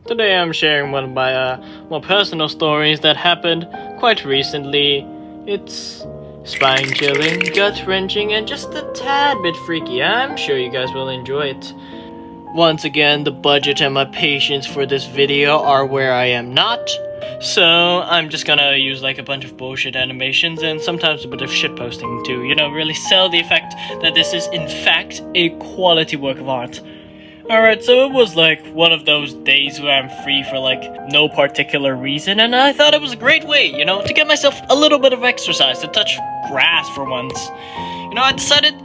Today I'm sharing one of my more personal stories that happened quite recently. It's spine-chilling, gut-wrenching, and just a tad bit freaky. I'm sure you guys will enjoy it. Once again, the budget and my patience for this video are where I am not. So I'm just gonna use like a bunch of bullshit animations and sometimes a bit of shitposting to, really sell the effect that this is in fact a quality work of art. Alright, so it was like one of those days where I'm free for like no particular reason, and I thought it was a great way, to get myself a little bit of exercise, to touch grass for once. I decided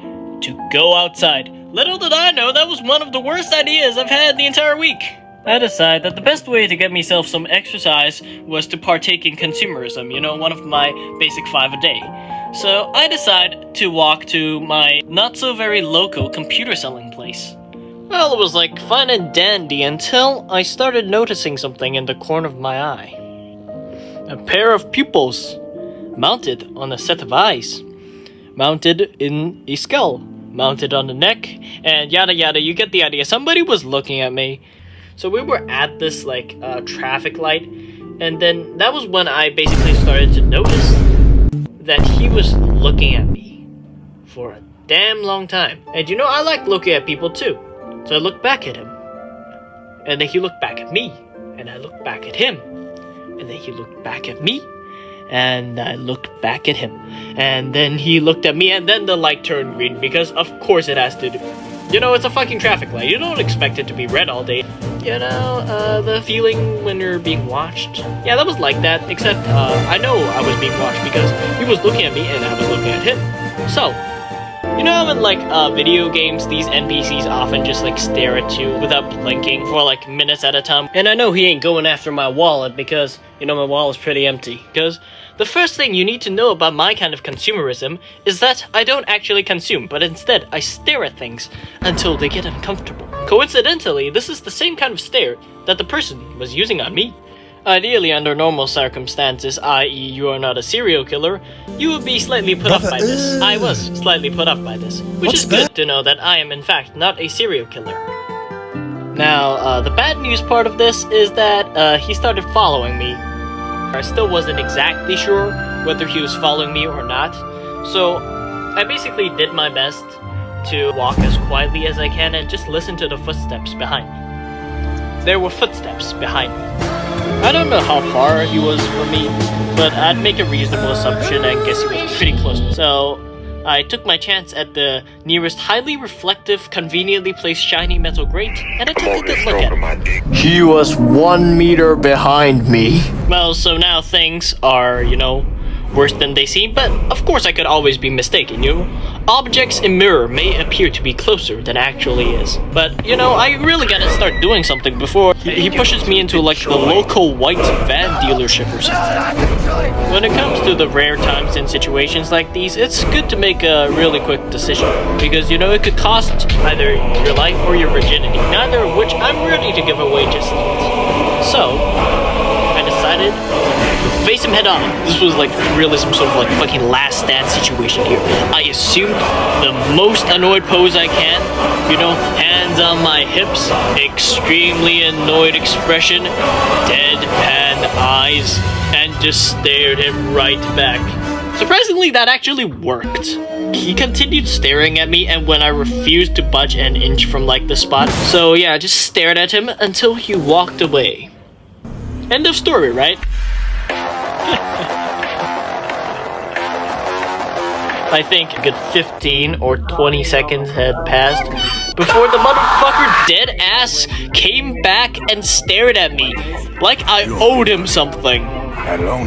to go outside. Little did I know that was one of the worst ideas I've had the entire week. I decided that the best way to get myself some exercise was to partake in consumerism, one of my basic 5 a day. So I decided to walk to my not so very local computer selling place. Well, it was like fun and dandy until I started noticing something in the corner of my eye. A pair of pupils, mounted on a set of eyes, mounted in a skull, mounted on the neck, and yada yada, you get the idea. Somebody was looking at me. So we were at this traffic light, and then that was when I basically started to notice that he was looking at me for a damn long time. And I like looking at people too. So I looked back at him, and then he looked back at me, and I looked back at him, and then he looked back at me, and I looked back at him, and then he looked at me, and then the light turned green, because of course it has to do. It's a fucking traffic light. You don't expect it to be red all day. The feeling when you're being watched. Yeah, that was like that, except I know I was being watched because he was looking at me and I was looking at him. So, how in video games, these NPCs often just stare at you without blinking for minutes at a time. And I know he ain't going after my wallet because, my wallet is pretty empty. Because the first thing you need to know about my kind of consumerism is that I don't actually consume, but instead I stare at things until they get uncomfortable. Coincidentally, this is the same kind of stare that the person was using on me. Ideally, under normal circumstances, i.e. you are not a serial killer, you would be slightly put off by this. I was slightly put off by this, which is good to know that I am in fact not a serial killer. Now, the bad news part of this is that he started following me. I still wasn't exactly sure whether he was following me or not, so I basically did my best to walk as quietly as I can and just listen to the footsteps behind me. There were footsteps behind me. I don't know how far he was from me, but I'd make a reasonable assumption and guess he was pretty close. So I took my chance at the nearest highly reflective, conveniently placed shiny metal grate, and I took a good look at him. He was 1 meter behind me. Well, so now things are, worse than they seem, but of course I could always be mistaken, Objects in mirror may appear to be closer than actually is. But, I really gotta start doing something before he pushes me into the local white van dealership or something. When it comes to the rare times and situations like these, it's good to make a really quick decision. Because, it could cost either your life or your virginity, neither of which I'm ready to give away just yet. So, I decided to face him head on. This was really some sort of fucking last stand situation here. I assumed the most annoyed pose I can, hands on my hips, extremely annoyed expression, deadpan eyes, and just stared him right back. Surprisingly, that actually worked. He continued staring at me, and when I refused to budge an inch from the spot, so yeah, I just stared at him until he walked away. End of story, right? I think a good 15 or 20 seconds had passed before the motherfucker dead ass came back and stared at me like I owed him something.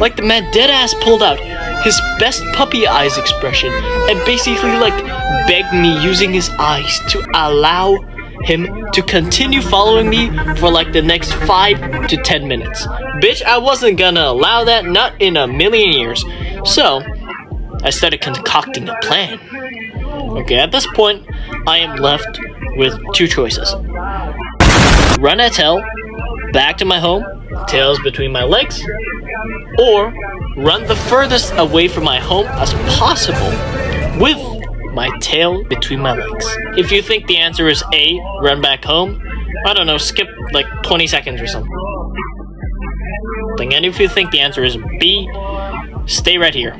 Like the man dead ass pulled out his best puppy eyes expression and basically begged me using his eyes to allow him to continue following me for the next 5 to 10 minutes. Bitch, I wasn't gonna allow that, not in a million years. So I started concocting a plan. Okay, at this point, I am left with 2 choices. Run at hell, back to my home, tails between my legs, or run the furthest away from my home as possible with my tail between my legs. If you think the answer is A, run back home, I don't know, skip like 20 seconds or something. And if you think the answer is B, stay right here.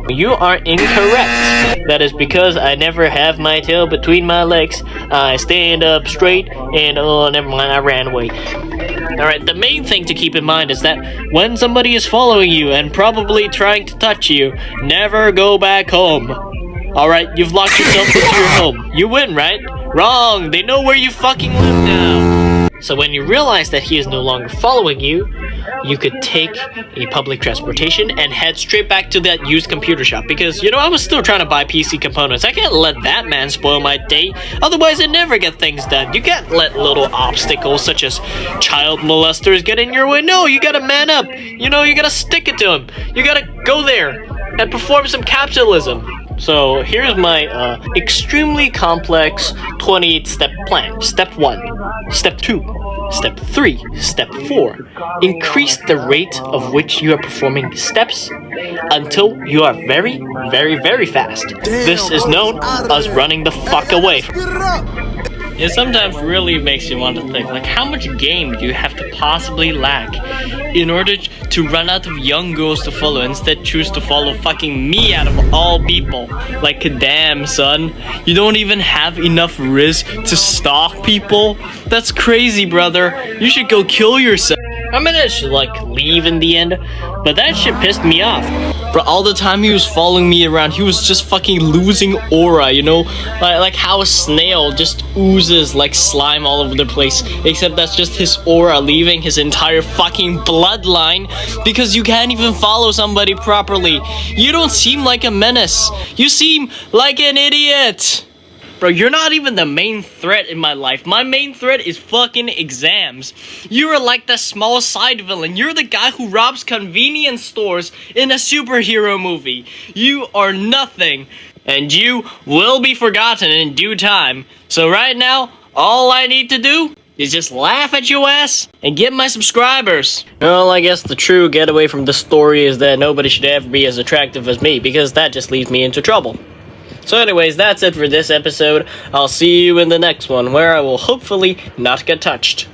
You are incorrect. That is because I never have my tail between my legs. I stand up straight and, oh, never mind, I ran away. Alright, the main thing to keep in mind is that when somebody is following you and probably trying to touch you, never go back home. Alright, you've locked yourself into your home. You win, right? Wrong! They know where you fucking live now! So when you realize that he is no longer following you, you could take a public transportation and head straight back to that used computer shop. Because, you know, I was still trying to buy PC components. I can't let that man spoil my day. Otherwise, I never get things done. You can't let little obstacles such as child molesters get in your way. No, you gotta man up. You know, you gotta stick it to him. You gotta go there and perform some capitalism. So here's my extremely complex 28-step plan. Step 1, Step 2, Step 3, Step 4. Increase the rate of which you are performing steps until you are very, very, very fast. This is known as running the fuck away. It sometimes really makes you want to think, like, how much game do you have to possibly lack in order to run out of young girls to follow, instead choose to follow fucking me out of all people? Like, damn, son, you don't even have enough riz to stalk people? That's crazy, brother. You should go kill yourself. I managed to, like, leave in the end, but that shit pissed me off. But all the time he was following me around, he was just fucking losing aura, you know? Like how a snail just oozes like slime all over the place, except that's just his aura leaving his entire fucking bloodline, because you can't even follow somebody properly. You don't seem like a menace. You seem like an idiot. Bro, you're not even the main threat in my life. My main threat is fucking exams. You're like the small side villain. You're the guy who robs convenience stores in a superhero movie. You are nothing. And you will be forgotten in due time. So right now, all I need to do is just laugh at your ass and get my subscribers. Well, I guess the true getaway from this story is that nobody should ever be as attractive as me, because that just leaves me into trouble. So anyways, that's it for this episode. I'll see you in the next one, where I will hopefully not get touched.